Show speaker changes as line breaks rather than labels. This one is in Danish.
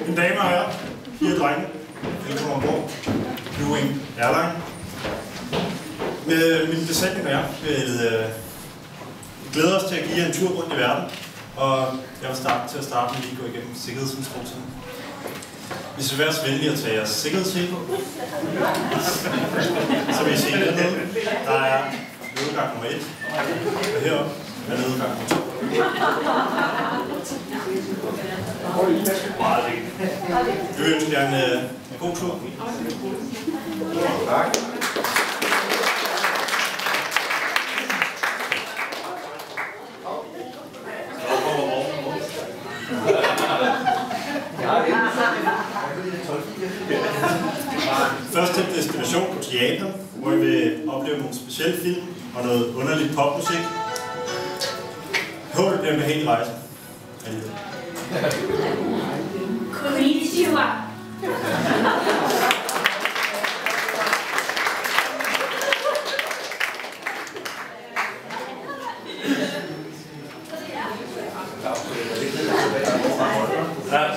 Mine damer og herrer, piger og drenge, velkommen ombord. Flyvning Airline. Med min besætning og jeg vil glæde os til at give jer en tur rundt i verden. Og jeg vil starte med lige gå igennem sikkerhedsinstruktionen. Vi skal være så venlige at tage jeres sikkerhedssele på. Så vil I se hernede, der er nødudgang nummer 1. Og heroppe er nødudgang nummer 2. Vi vil ønske jer en god tur. Tak. Først til destination på teater, hvor I vil opleve nogle specielle film og noget underligt popmusik. Håber det bliver en behagelig rejse.
Konnichiwa.
Ja,